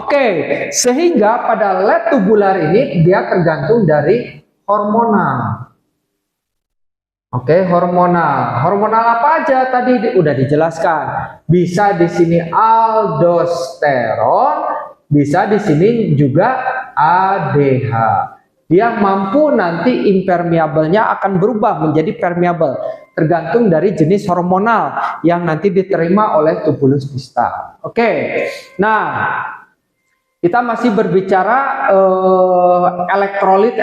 Oke, sehingga pada led tubular ini dia tergantung dari hormonal. Oke, hormonal. Hormonal apa aja tadi udah dijelaskan. Bisa di sini aldosteron, bisa di sini juga ADH. Dia mampu nanti impermeabelnya akan berubah menjadi permeable, tergantung dari jenis hormonal yang nanti diterima oleh tubulus distal. Oke. Nah, kita masih berbicara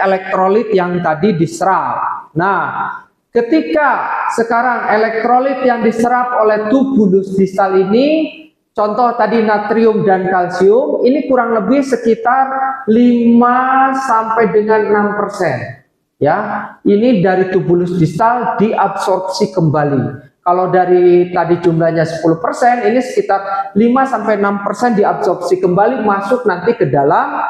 elektrolit yang tadi diserap. Nah, ketika sekarang elektrolit yang diserap oleh tubulus distal ini, contoh tadi natrium dan kalsium, ini kurang lebih sekitar 5 sampai dengan 6%. Ya, ini dari tubulus distal diabsorpsi kembali. Kalau dari tadi jumlahnya 10%, ini sekitar 5 sampai 6% diabsorpsi kembali masuk nanti ke dalam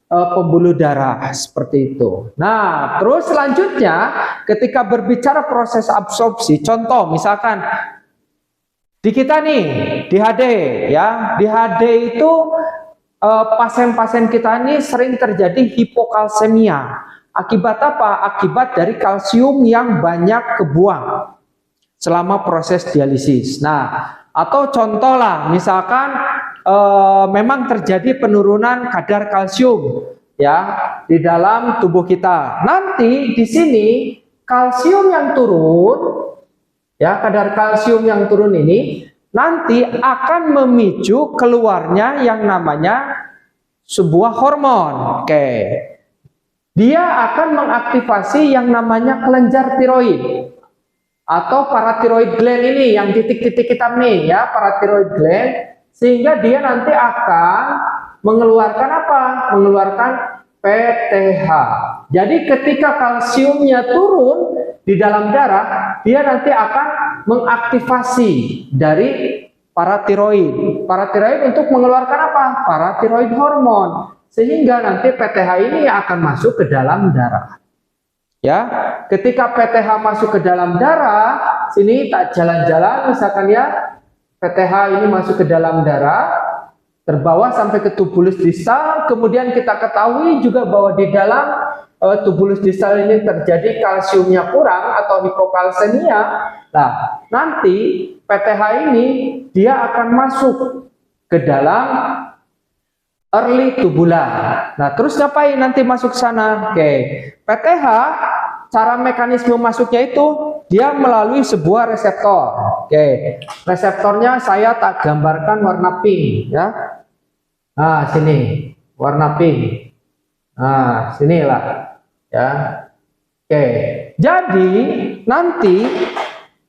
pembuluh darah seperti itu. Nah, terus selanjutnya ketika berbicara proses absorpsi, contoh misalkan di kita nih, di HD ya, di HD itu pasien-pasien kita ini sering terjadi hipokalsemia. Akibat apa? Akibat dari kalsium yang banyak kebuang selama proses dialisis. Nah, atau contoh lah, misalkan memang terjadi penurunan kadar kalsium ya di dalam tubuh kita. Nanti di sini kalsium yang turun, ya kadar kalsium yang turun ini nanti akan memicu keluarnya yang namanya sebuah hormon. Oke. Dia akan mengaktifasi yang namanya kelenjar tiroid atau paratiroid gland ini yang titik-titik hitam nih ya, paratiroid gland, sehingga dia nanti akan mengeluarkan apa? Mengeluarkan PTH. Jadi ketika kalsiumnya turun di dalam darah, dia nanti akan mengaktifasi dari paratiroid. Paratiroid untuk mengeluarkan apa? Paratiroid hormon. Sehingga nanti PTH ini akan masuk ke dalam darah. Ya, ketika PTH masuk ke dalam darah, sini tak jalan-jalan misalkan ya, PTH ini masuk ke dalam darah, terbawa sampai ke tubulus distal, kemudian kita ketahui juga bahwa di dalam tubulus distal ini terjadi kalsiumnya kurang atau hipokalsemia. Nah, nanti PTH ini dia akan masuk ke dalam early tubular. Nah, terus ngapain nanti masuk sana? Oke, PTH cara mekanisme masuknya itu dia melalui sebuah reseptor. Oke, reseptornya saya tak gambarkan warna pink ya. Nah, sini warna pink. Nah, sinilah ya. Oke, jadi nanti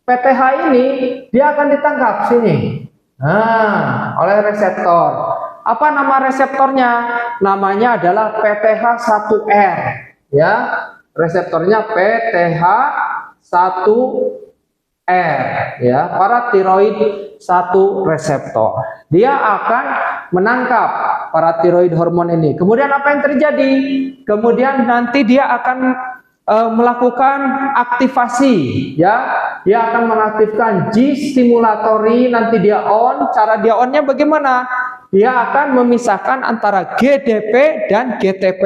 PTH ini dia akan ditangkap sini. Nah, oleh reseptor. Apa nama reseptornya? Namanya adalah PTH1R ya. Reseptornya PTH1R ya, paratiroid 1 reseptor. Dia akan menangkap paratiroid hormon ini. Kemudian apa yang terjadi? Kemudian nanti dia akan melakukan aktivasi ya. Dia akan mengaktifkan G stimulatory, nanti dia on. Cara dia onnya bagaimana? Dia akan memisahkan antara GDP dan GTP.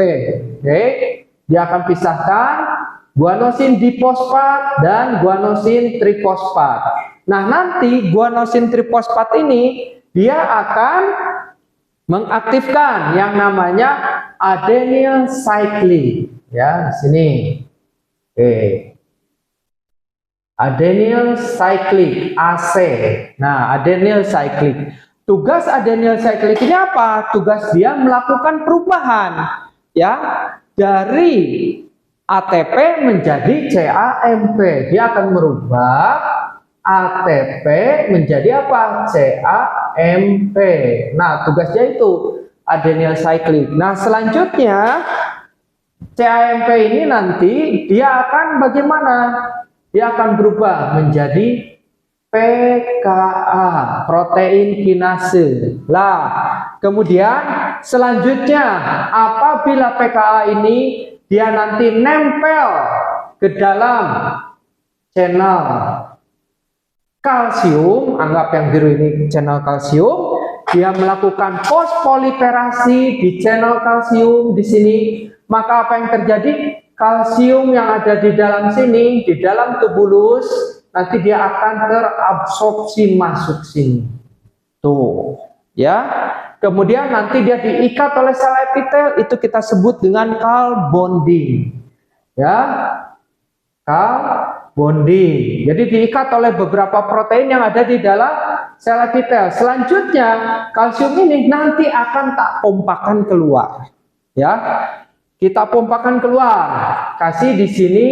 Oke. Dia akan pisahkan guanosin difosfat dan guanosin trifosfat. Nah, nanti guanosin trifosfat ini dia akan mengaktifkan yang namanya adenyl cyclic ya, di sini. Oke. Adenyl cyclic AC. Nah, adenyl cyclic. Tugas adenyl cyclic ini apa? Tugas dia melakukan perubahan ya dari ATP menjadi CAMP. Dia akan merubah ATP menjadi apa? CAMP. Nah, tugasnya itu adenyl cyclic. Nah, selanjutnya CAMP ini nanti dia akan bagaimana? Dia akan berubah menjadi PKA, protein kinase. Lah, kemudian selanjutnya apabila PKA ini dia nanti nempel ke dalam channel kalsium, anggap yang biru ini channel kalsium, dia melakukan fosfoliperasi di channel kalsium di sini, maka apa yang terjadi? Kalsium yang ada di dalam sini, di dalam tubulus, nanti dia akan terabsorpsi masuk sini. Tuh, ya. Kemudian nanti dia diikat oleh sel epitel, itu kita sebut dengan Cal bonding. Ya. Cal bonding. Jadi diikat oleh beberapa protein yang ada di dalam sel epitel. Selanjutnya, kalsium ini nanti akan tak pompakan keluar. Ya. Kita pompakan keluar. Kasih di sini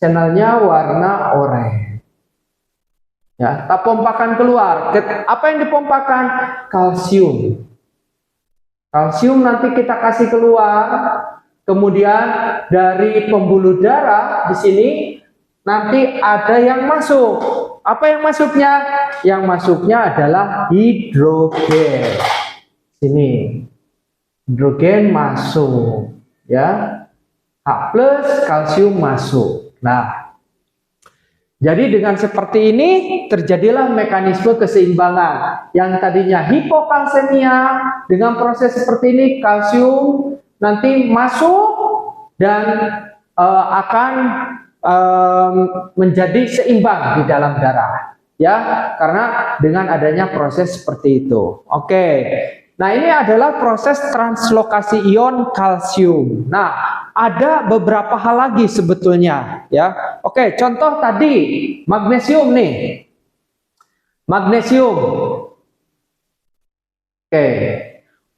channelnya warna oranye. Ya, tak pompakan keluar. Apa yang dipompakan? Kalsium. Kalsium nanti kita kasih keluar. Kemudian dari pembuluh darah di sini nanti ada yang masuk. Apa yang masuknya? Yang masuknya adalah hidrogen. Sini. Hidrogen masuk, ya. H+ kalsium masuk. Nah, jadi dengan seperti ini terjadilah mekanisme keseimbangan. Yang tadinya hipokalsemia, dengan proses seperti ini kalsium nanti masuk dan akan menjadi seimbang di dalam darah. Ya, karena dengan adanya proses seperti itu. Oke. Nah, ini adalah proses translokasi ion kalsium. Nah, ada beberapa hal lagi sebetulnya, ya. Oke, contoh tadi magnesium nih. Magnesium. Oke.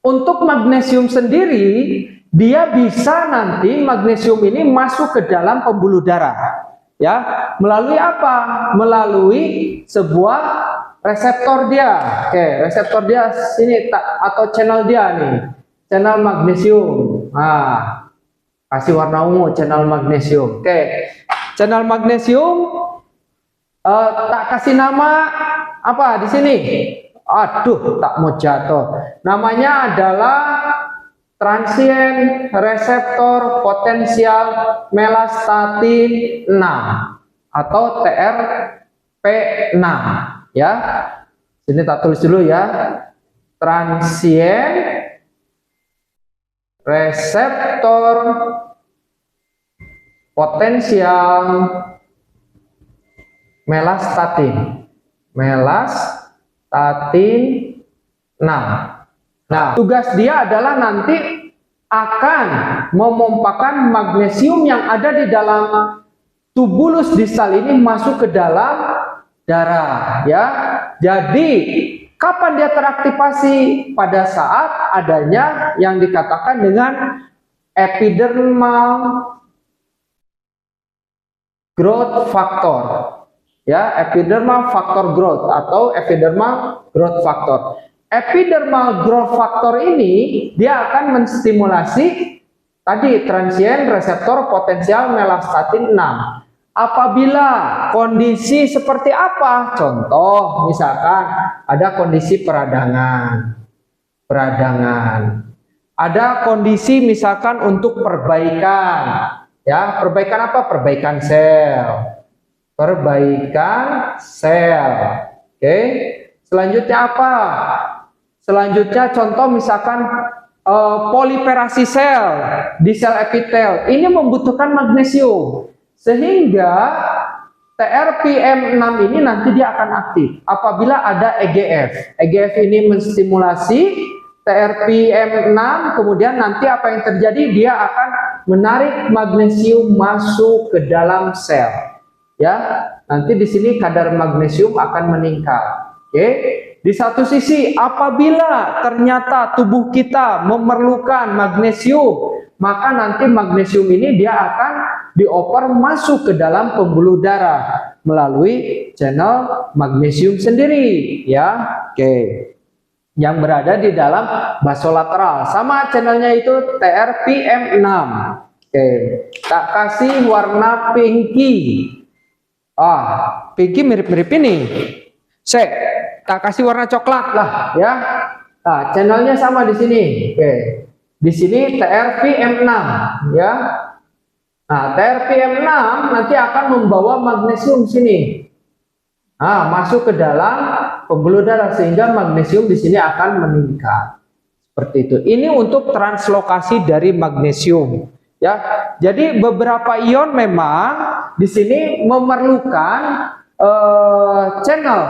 Untuk magnesium sendiri, dia bisa nanti magnesium ini masuk ke dalam pembuluh darah. Ya, melalui apa? Melalui sebuah reseptor dia. Oke, reseptor dia sini atau channel dia nih. Channel magnesium. Nah, kasih warna ungu channel magnesium. Oke. Channel magnesium tak kasih nama apa di sini? Aduh, tak mau jatuh. Namanya adalah transient reseptor potensial melastatin 6 atau TRP6. Ya, sini tak tulis dulu ya, transient reseptor potensial melastatin 6. Nah, tugas dia adalah nanti akan memompakan magnesium yang ada di dalam tubulus distal ini masuk ke dalam darah, ya. Jadi kapan dia teraktivasi? Pada saat adanya yang dikatakan dengan epidermal growth factor, ya, epidermal factor growth atau epidermal growth factor. Epidermal growth factor ini dia akan menstimulasi tadi transient reseptor potensial melastatin 6. Apabila kondisi seperti apa? Contoh, misalkan ada kondisi peradangan. Ada kondisi misalkan untuk perbaikan. Ya, perbaikan apa? Perbaikan sel. Oke. Selanjutnya apa? Selanjutnya contoh misalkan polimerasi sel di sel epitel. Ini membutuhkan magnesium. Sehingga TRPM6 ini nanti dia akan aktif apabila ada EGF. EGF ini menstimulasi TRPM6, kemudian nanti apa yang terjadi? Dia akan menarik magnesium masuk ke dalam sel. Ya, nanti di sini kadar magnesium akan meningkat. Oke. Di satu sisi, apabila ternyata tubuh kita memerlukan magnesium, maka nanti magnesium ini dia akan dioper masuk ke dalam pembuluh darah melalui channel magnesium sendiri, ya. Oke. Yang berada di dalam basolateral. Sama channelnya itu TRPM6. Oke. Tak kasih warna pinky. Pinky mirip-mirip ini. Tak kasih warna coklat lah, ya. Nah, channelnya sama di sini. Oke. Di sini TRPM6, ya. Nah, TRPM6 nanti akan membawa magnesium sini. Nah, masuk ke dalam pembuluh darah, sehingga magnesium di sini akan meningkat. Seperti itu. Ini untuk translokasi dari magnesium, ya. Jadi beberapa ion memang di sini memerlukan channel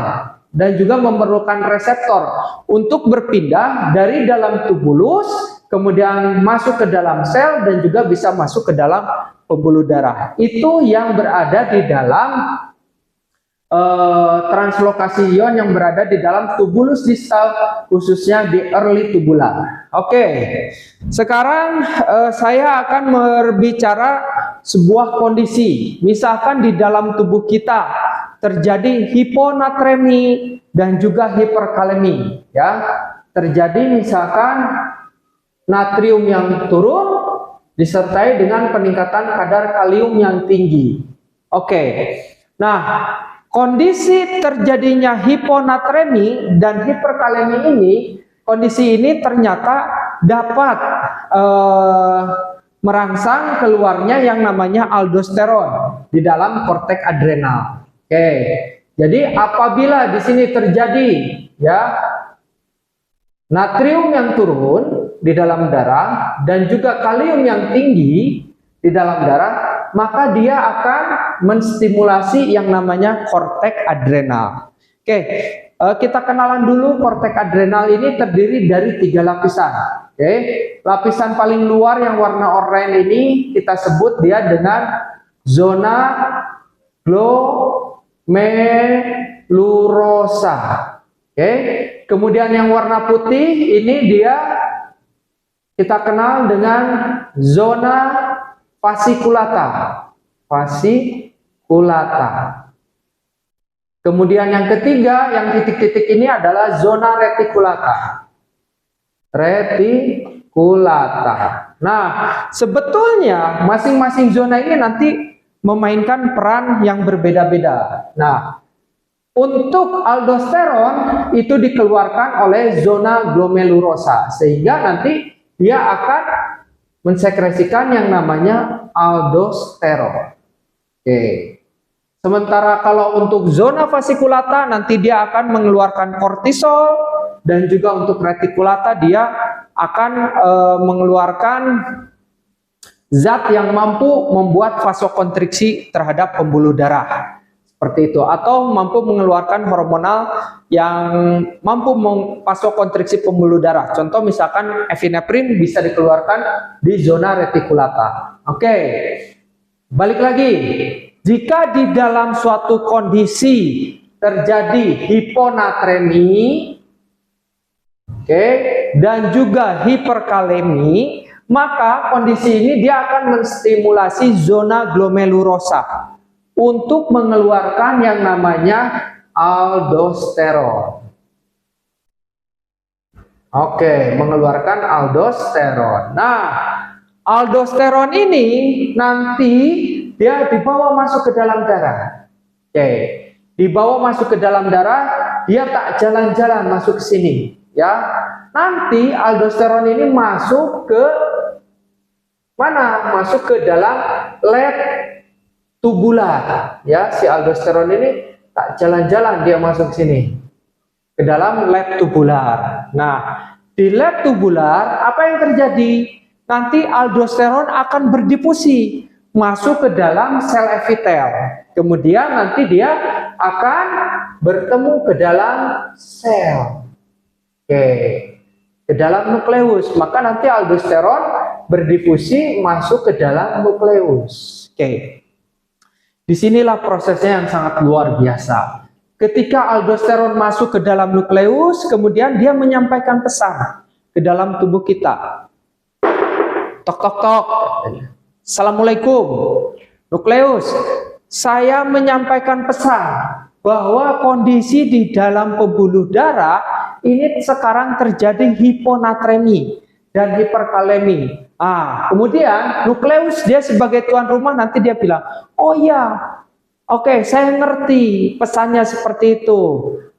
dan juga memerlukan reseptor untuk berpindah dari dalam tubulus kemudian masuk ke dalam sel dan juga bisa masuk ke dalam pembuluh darah. Itu yang berada di dalam translokasi ion yang berada di dalam tubulus distal, khususnya di early tubular. Oke, sekarang saya akan berbicara sebuah kondisi. Misalkan di dalam tubuh kita terjadi hiponatremi dan juga hiperkalemi, ya. Terjadi misalkan natrium yang turun disertai dengan peningkatan kadar kalium yang tinggi. Oke. Nah, kondisi terjadinya hiponatremi dan hiperkalemi ini, kondisi ini ternyata dapat merangsang keluarnya yang namanya aldosteron di dalam korteks adrenal. Oke. Jadi apabila di sini terjadi, ya, natrium yang turun di dalam darah dan juga kalium yang tinggi di dalam darah, maka dia akan menstimulasi yang namanya korteks adrenal. Oke, kita kenalan dulu. Korteks adrenal ini terdiri dari 3 lapisan. Oke, lapisan paling luar yang warna oranye ini kita sebut dia dengan zona glomerulosa. Oke, kemudian yang warna putih ini dia kita kenal dengan zona fasciculata. Kemudian yang ketiga, yang titik-titik ini adalah zona reticulata. Nah, sebetulnya masing-masing zona ini nanti memainkan peran yang berbeda-beda. Nah, untuk aldosteron itu dikeluarkan oleh zona glomerulosa, sehingga nanti dia akan mensekresikan yang namanya aldosteron. Oke. Sementara kalau untuk zona fasciculata nanti dia akan mengeluarkan kortisol, dan juga untuk reticulata dia akan mengeluarkan zat yang mampu membuat vasokonstriksi terhadap pembuluh darah. Seperti itu, atau mampu mengeluarkan hormonal yang mampu vasokonstriksi pembuluh darah. Contoh misalkan epinefrin bisa dikeluarkan di zona reticulata. Oke, balik lagi. Jika di dalam suatu kondisi terjadi hiponatremi, oke, dan juga hiperkalemi, maka kondisi ini dia akan menstimulasi zona glomerulosa untuk mengeluarkan yang namanya aldosteron. Oke, mengeluarkan aldosteron. Nah, aldosteron ini nanti dia dibawa masuk ke dalam darah. Oke, dibawa masuk ke dalam darah, dia tak jalan-jalan masuk ke sini, ya. Nanti aldosteron ini masuk ke mana? Masuk ke dalam led tubular, ya. Si aldosteron ini tak jalan-jalan, dia masuk ke sini ke dalam led tubular. Nah, di led tubular apa yang terjadi? Nanti aldosteron akan berdifusi masuk ke dalam sel epitel. Kemudian nanti dia akan bertemu ke dalam sel. Oke, ke dalam nukleus. Maka nanti aldosteron berdifusi masuk ke dalam nukleus. Oke. Disinilah prosesnya yang sangat luar biasa. Ketika aldosteron masuk ke dalam nukleus, kemudian dia menyampaikan pesan ke dalam tubuh kita. Tok tok tok. Assalamualaikum. Nukleus, saya menyampaikan pesan bahwa kondisi di dalam pembuluh darah ini sekarang terjadi hiponatremi dan hiperkalemi. Kemudian nukleus dia sebagai tuan rumah nanti dia bilang, oh ya, oke, saya ngerti pesannya seperti itu.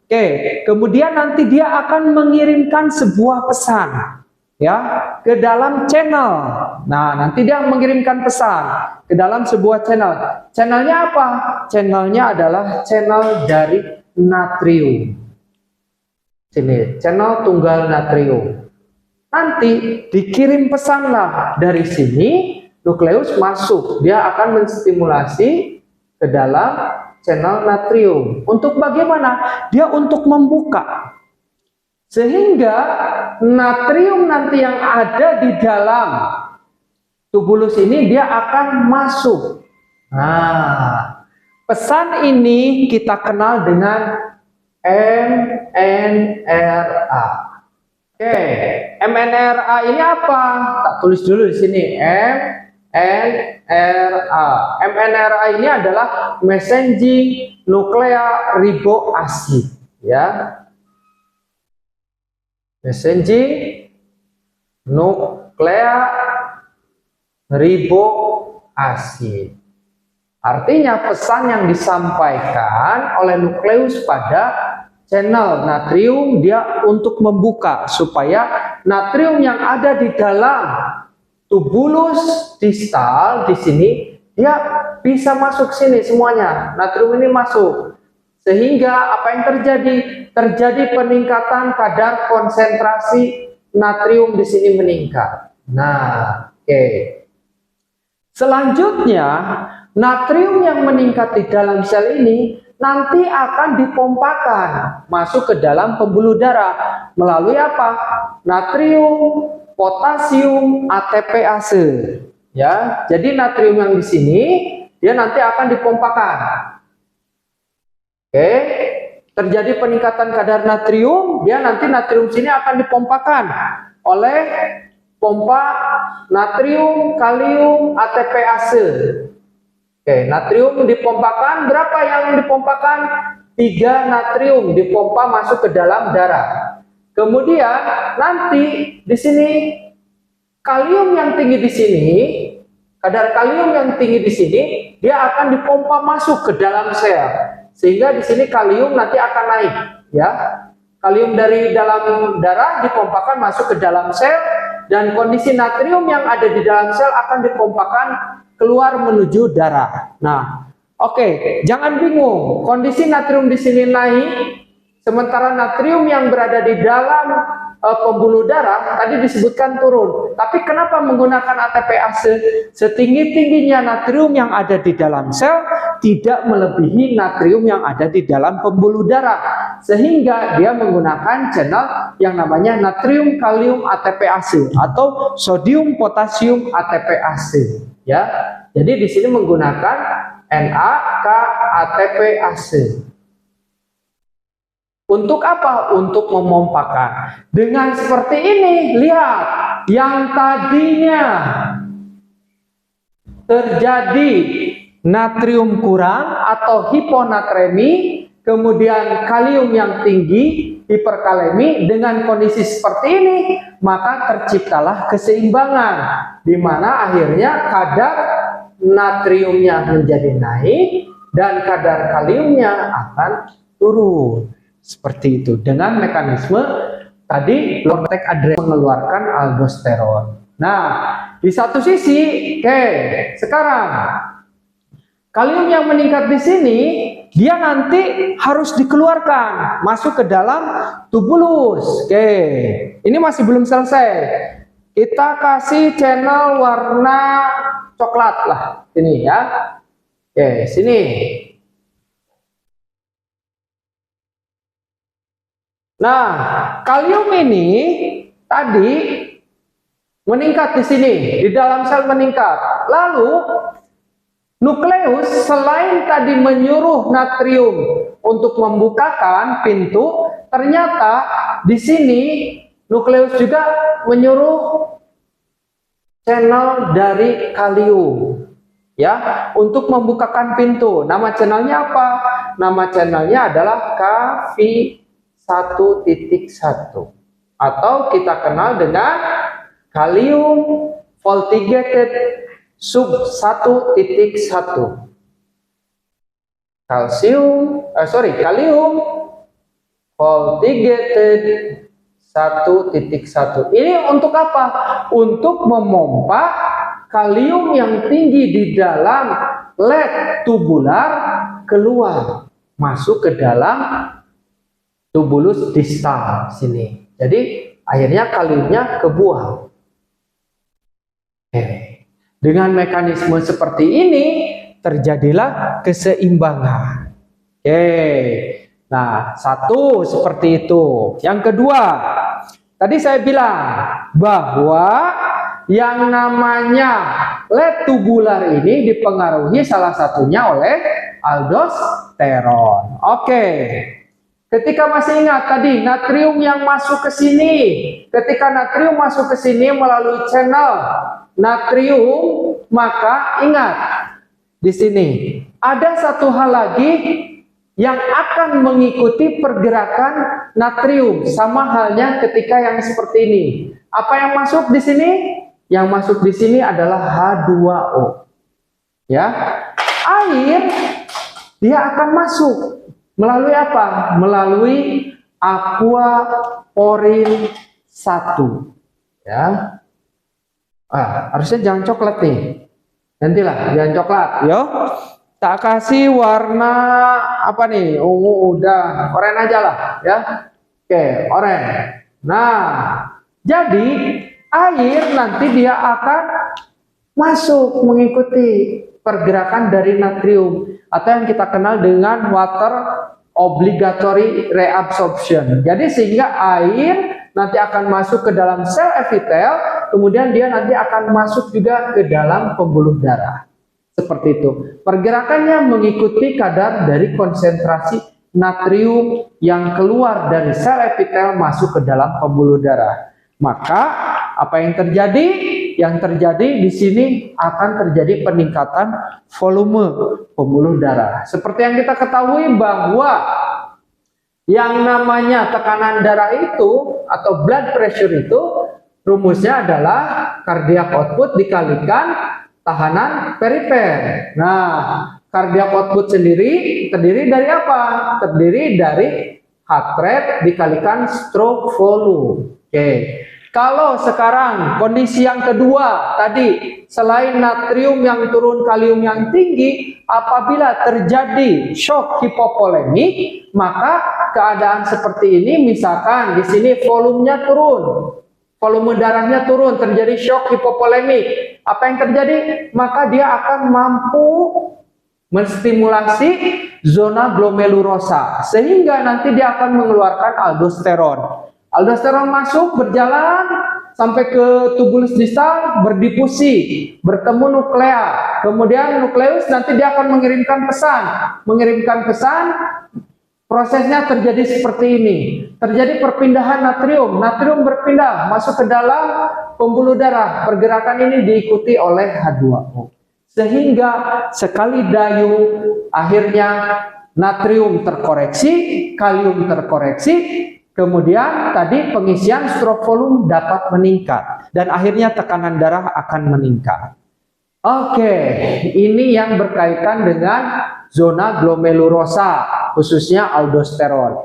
Oke, kemudian nanti dia akan mengirimkan sebuah pesan, ya, ke dalam channel. Nah, nanti dia mengirimkan pesan ke dalam sebuah channel. Channelnya apa? Channelnya adalah channel dari natrium. Sini, channel tunggal natrium. Nanti dikirim pesanlah dari sini, nukleus masuk. Dia akan menstimulasi ke dalam channel natrium. Untuk bagaimana? Dia untuk membuka. Sehingga natrium nanti yang ada di dalam tubulus ini dia akan masuk. Nah, pesan ini kita kenal dengan mNRA. Oke, mNRA ini apa? Tak tulis dulu di sini. mNRA. mNRA ini adalah messenger nuclear riboacid, ya. Messenger nuclear riboacid. Artinya pesan yang disampaikan oleh nukleus pada channel natrium dia untuk membuka supaya natrium yang ada di dalam tubulus distal di sini dia bisa masuk sini semuanya. Natrium ini masuk. Sehingga apa yang terjadi? Terjadi peningkatan kadar konsentrasi natrium di sini meningkat. Nah, oke. Selanjutnya, natrium yang meningkat di dalam sel ini nanti akan dipompakan masuk ke dalam pembuluh darah melalui apa? Natrium, potasium, ATPase. Ya, jadi natrium yang di sini dia nanti akan dipompakan. Oke, terjadi peningkatan kadar natrium, dia nanti natrium sini akan dipompakan oleh pompa natrium, kalium, ATPase. Oke, natrium dipompakan, berapa yang dipompakan? 3 natrium dipompa masuk ke dalam darah. Kemudian nanti di sini kalium yang tinggi di sini, kadar kalium yang tinggi di sini, dia akan dipompa masuk ke dalam sel. Sehingga di sini kalium nanti akan naik, ya. Kalium dari dalam darah dipompakan masuk ke dalam sel dan kondisi natrium yang ada di dalam sel akan dipompakan keluar menuju darah. Nah, oke, jangan bingung. Kondisi natrium di sini naik, sementara natrium yang berada di dalam pembuluh darah tadi disebutkan turun. Tapi kenapa menggunakan ATPase? Setinggi-tingginya natrium yang ada di dalam sel tidak melebihi natrium yang ada di dalam pembuluh darah. Sehingga dia menggunakan channel yang namanya natrium kalium ATPase atau sodium potasium ATPase. Ya, jadi di sini menggunakan NaKATPase. Untuk apa? Untuk memompakan. Dengan seperti ini, lihat, yang tadinya terjadi natrium kurang atau hiponatremi, kemudian kalium yang tinggi, hiperkalemi, dengan kondisi seperti ini, maka terciptalah keseimbangan, di mana akhirnya kadar natriumnya menjadi naik dan kadar kaliumnya akan turun. Seperti itu dengan mekanisme tadi Lortek adrenal mengeluarkan aldosteron. Nah, di satu sisi, oke, sekarang kalium yang meningkat di sini dia nanti harus dikeluarkan masuk ke dalam tubulus. Oke, ini masih belum selesai. Kita kasih channel warna coklat lah ini ya. Oke, sini. Nah, kalium ini tadi meningkat di sini, di dalam sel meningkat. Lalu nukleus selain tadi menyuruh natrium untuk membukakan pintu, ternyata di sini nukleus juga menyuruh channel dari kalium ya untuk membukakan pintu. Nama channelnya apa? Nama channelnya adalah Kv1.1 atau kita kenal dengan kalium voltigated sub 1.1. Kalium voltigated 1.1. Ini untuk apa? Untuk memompa kalium yang tinggi di dalam led tubular keluar masuk ke dalam tubulus distal sini. Jadi akhirnya kaliumnya kebuang. Oke. Dengan mekanisme seperti ini terjadilah keseimbangan. Oke. Nah, satu seperti itu. Yang kedua, tadi saya bilang bahwa yang namanya led tubular ini dipengaruhi salah satunya oleh aldosteron. Oke. Ketika masih ingat tadi natrium yang masuk ke sini, ketika natrium masuk ke sini melalui channel natrium, maka ingat di sini ada satu hal lagi yang akan mengikuti pergerakan natrium, sama halnya ketika yang seperti ini. Apa yang masuk di sini? Yang masuk di sini adalah H2O. Ya, air dia akan masuk melalui apa? Melalui aqua porin 1. Ya. Harusnya jangan coklat nih. Nantilah, jangan coklat, yo. Tak kasih warna apa nih? Ungu udah, oranye aja lah, ya. Oke, oranye. Nah, jadi air nanti dia akan masuk mengikuti pergerakan dari natrium atau yang kita kenal dengan water obligatory reabsorption. Jadi sehingga air nanti akan masuk ke dalam sel epitel, kemudian dia nanti akan masuk juga ke dalam pembuluh darah. Seperti itu. Pergerakannya mengikuti kadar dari konsentrasi natrium yang keluar dari sel epitel masuk ke dalam pembuluh darah. Maka apa yang terjadi? Yang terjadi di sini akan terjadi peningkatan volume pembuluh darah. Seperti yang kita ketahui bahwa yang namanya tekanan darah itu atau blood pressure itu rumusnya adalah cardiac output dikalikan tahanan perifer. Nah, cardiac output sendiri terdiri dari apa? Terdiri dari heart rate dikalikan stroke volume. Oke. Kalau sekarang kondisi yang kedua tadi, selain natrium yang turun, kalium yang tinggi, apabila terjadi shock hipovolemik, maka keadaan seperti ini, misalkan di sini volumenya turun, volume darahnya turun, terjadi shock hipovolemik. Apa yang terjadi? Maka dia akan mampu menstimulasi zona glomerulosa, sehingga nanti dia akan mengeluarkan aldosteron. Aldosteron masuk, berjalan sampai ke tubulus distal, berdifusi, bertemu nuklea. Kemudian nukleus nanti dia akan mengirimkan pesan. Prosesnya terjadi seperti ini. Terjadi perpindahan natrium. Natrium berpindah masuk ke dalam pembuluh darah. Pergerakan ini diikuti oleh H2O. Sehingga sekali dayung akhirnya natrium terkoreksi, kalium terkoreksi. Kemudian tadi pengisian stroke volume dapat meningkat dan akhirnya tekanan darah akan meningkat. Oke, ini yang berkaitan dengan zona glomerulosa, khususnya aldosteron.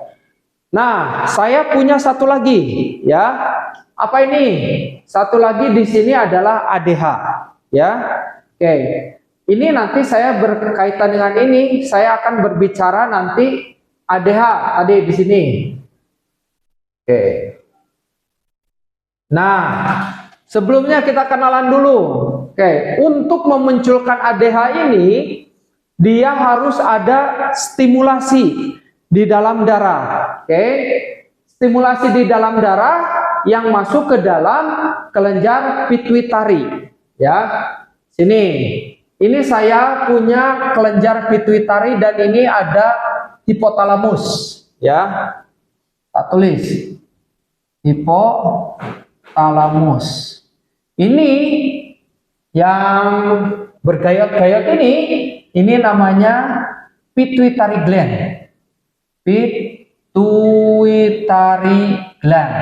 Nah, saya punya satu lagi, ya. Apa ini? Satu lagi di sini adalah ADH, ya. Oke, ini nanti saya berkaitan dengan ini. Saya akan berbicara nanti ADH tadi di sini. Oke. Nah, sebelumnya kita kenalan dulu. Oke, untuk memunculkan ADH ini, dia harus ada stimulasi di dalam darah. Oke, stimulasi di dalam darah yang masuk ke dalam kelenjar pituitari. Ya, sini. Ini saya punya kelenjar pituitari dan ini ada hipotalamus. Ya, tak tulis. Hipotalamus. Ini yang bergayot-gayot ini namanya pituitary gland. Pituitary gland.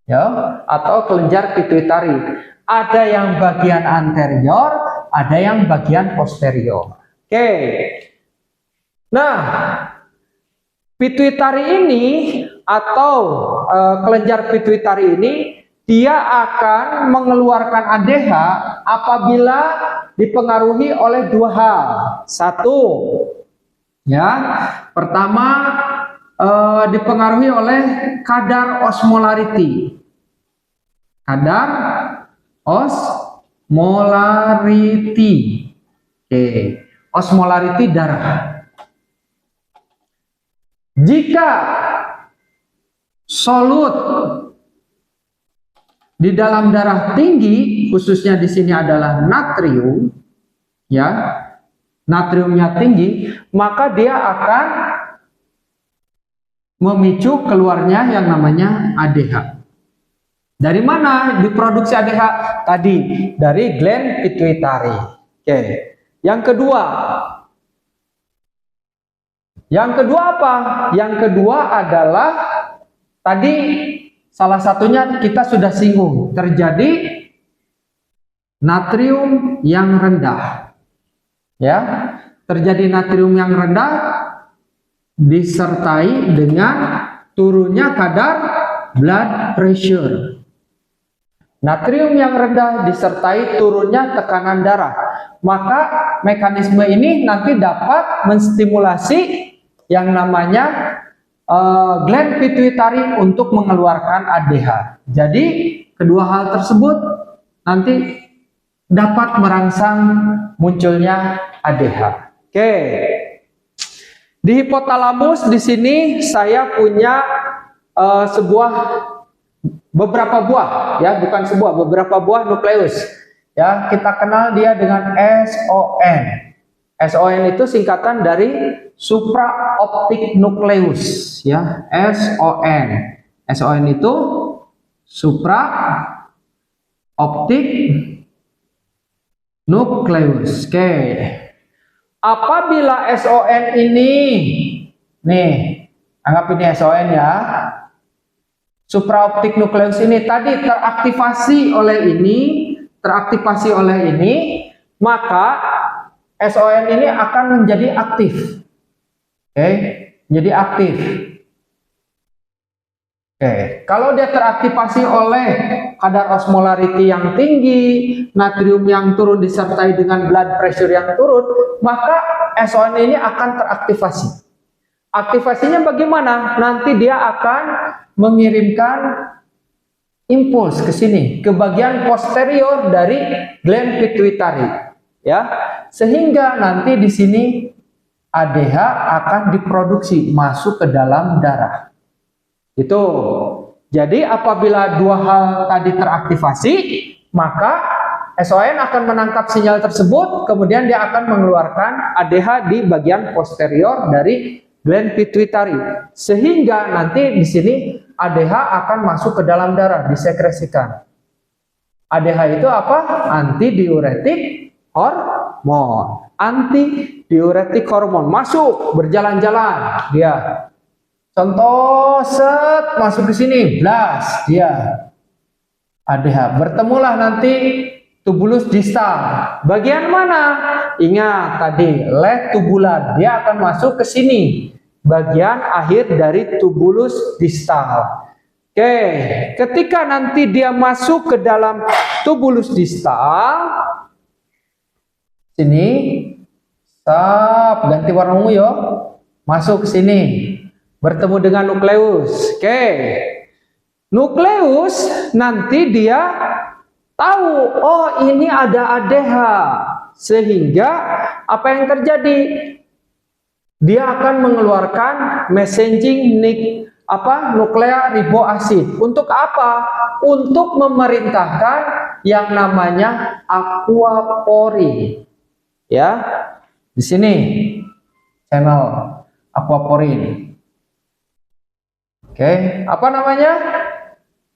Ya, atau kelenjar pituitari. Ada yang bagian anterior, ada yang bagian posterior. Oke. Nah, pituitari ini atau kelenjar pituitari ini dia akan mengeluarkan ADH apabila dipengaruhi oleh dua hal. Satu, ya, pertama dipengaruhi oleh kadar osmolarity. Kadar osmolarity. Oke, osmolarity darah. Jika solut di dalam darah tinggi, khususnya di sini adalah natrium, ya, natriumnya tinggi, maka dia akan memicu keluarnya yang namanya ADH. Dari mana diproduksi ADH? Tadi dari gland pituitary. Oke. Yang kedua apa? Yang kedua adalah tadi salah satunya kita sudah singgung, terjadi natrium yang rendah. Ya, terjadi natrium yang rendah disertai dengan turunnya kadar blood pressure. Natrium yang rendah disertai turunnya tekanan darah. Maka mekanisme ini nanti dapat menstimulasi yang namanya gland pituitary untuk mengeluarkan ADH. Jadi kedua hal tersebut nanti dapat merangsang munculnya ADH. Oke. Di hipotalamus di sini saya punya beberapa buah, ya, bukan sebuah, beberapa buah nukleus. Ya, kita kenal dia dengan SON. SON itu singkatan dari supraoptic nucleus, ya, SON. SON itu supraoptic nucleus. Oke. Apabila SON ini, nih, anggap ini SON ya. Supraoptic nucleus ini tadi teraktivasi oleh ini, maka SON ini akan menjadi aktif. Oke, jadi aktif. Oke, kalau dia teraktivasi oleh kadar osmolarity yang tinggi, natrium yang turun disertai dengan blood pressure yang turun, maka SON ini akan teraktivasi. Aktivasinya bagaimana? Nanti dia akan mengirimkan impuls ke sini, ke bagian posterior dari gland pituitary, ya, sehingga nanti di sini ADH akan diproduksi masuk ke dalam darah. Itu. Jadi apabila dua hal tadi teraktivasi, maka SON akan menangkap sinyal tersebut, kemudian dia akan mengeluarkan ADH di bagian posterior dari gland pituitary, sehingga nanti di sini ADH akan masuk ke dalam darah, disekresikan. ADH itu apa? Antidiuretik hormon. Antidiuretik hormon masuk, berjalan-jalan dia. Contoh, set masuk ke sini, blast dia. ADH bertemulah nanti tubulus distal. Bagian mana? Ingat tadi, led tubular, dia akan masuk ke sini. Bagian akhir dari tubulus distal. Oke, ketika nanti dia masuk ke dalam tubulus distal, sini, stop, ganti warna ungu yo, masuk ke sini, bertemu dengan nukleus. Oke, nukleus nanti dia tahu, oh ini ada ADH, sehingga apa yang terjadi? Dia akan mengeluarkan messaging nuklear riboasid. Untuk apa? Untuk memerintahkan yang namanya aquaporin. Ya, di sini channel aquaporin. Oke, apa namanya?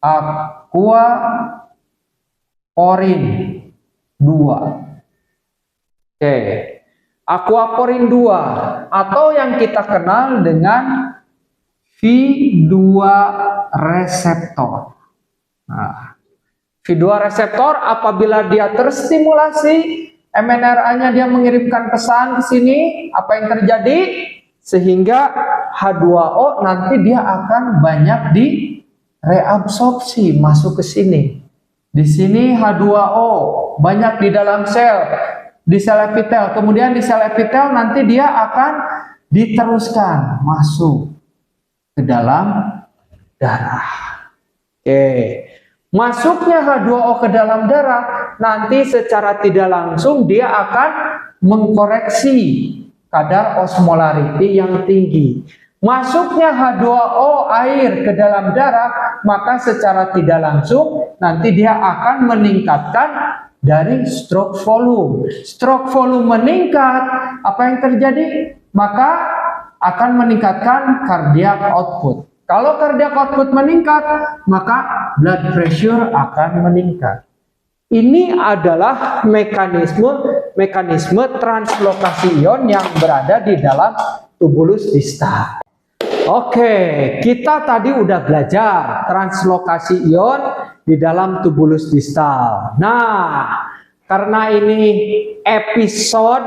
Aquaporin 2. Oke. Aquaporin 2 atau yang kita kenal dengan V2 reseptor. Nah, V2 reseptor apabila dia terstimulasi, mNRA-nya dia mengirimkan pesan ke sini, apa yang terjadi? Sehingga H2O nanti dia akan banyak direabsorpsi masuk ke sini. Di sini H2O banyak di dalam sel. Di sel epitel, kemudian di sel epitel nanti dia akan diteruskan masuk ke dalam darah. Oke. Masuknya H2O ke dalam darah, nanti secara tidak langsung dia akan mengkoreksi kadar osmolarity yang tinggi. Masuknya H2O air ke dalam darah, maka secara tidak langsung nanti dia akan meningkatkan dari stroke volume. Stroke volume meningkat, apa yang terjadi? Maka akan meningkatkan cardiac output. Kalau cardiac output meningkat, maka blood pressure akan meningkat. Ini adalah mekanisme translokasi ion yang berada di dalam tubulus distal. Oke, kita tadi udah belajar translokasi ion di dalam tubulus distal. Nah, karena ini episode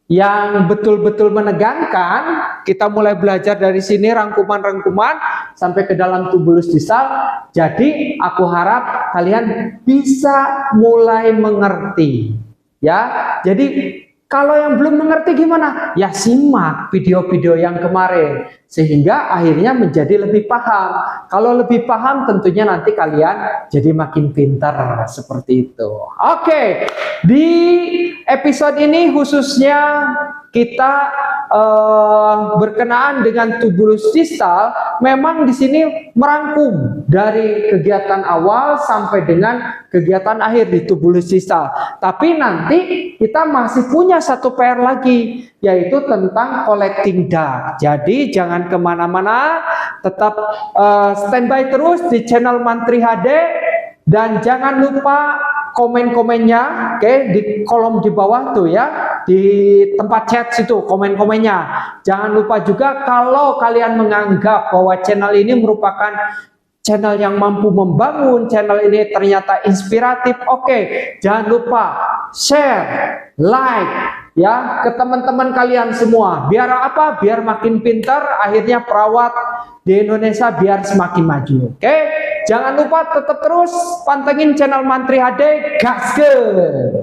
yang betul-betul menegangkan, kita mulai belajar dari sini rangkuman-rangkuman sampai ke dalam tubulus distal. Jadi aku harap kalian bisa mulai mengerti, ya. Jadi kalau yang belum mengerti gimana? Ya simak video-video yang kemarin sehingga akhirnya menjadi lebih paham. Kalau lebih paham tentunya nanti kalian jadi makin pintar seperti itu. Oke, di episode ini khususnya kita berkenaan dengan tubulus distal. Memang di sini merangkum dari kegiatan awal sampai dengan kegiatan akhir di tubulus distal. Tapi nanti kita masih punya satu PR lagi, yaitu tentang collecting duct. Jadi jangan kemana-mana, tetap standby terus di channel Mantri HD. Dan jangan lupa komen-komennya, oke, di kolom di bawah tuh ya, di tempat chat situ komen-komennya. Jangan lupa juga kalau kalian menganggap bahwa channel ini merupakan channel yang mampu membangun, channel ini ternyata inspiratif, oke, jangan lupa share, like ya ke teman-teman kalian semua. Biar apa? Biar makin pintar, akhirnya perawat di Indonesia biar semakin maju. Oke? Jangan lupa tetap terus pantengin channel Mantri HD, gaskeun.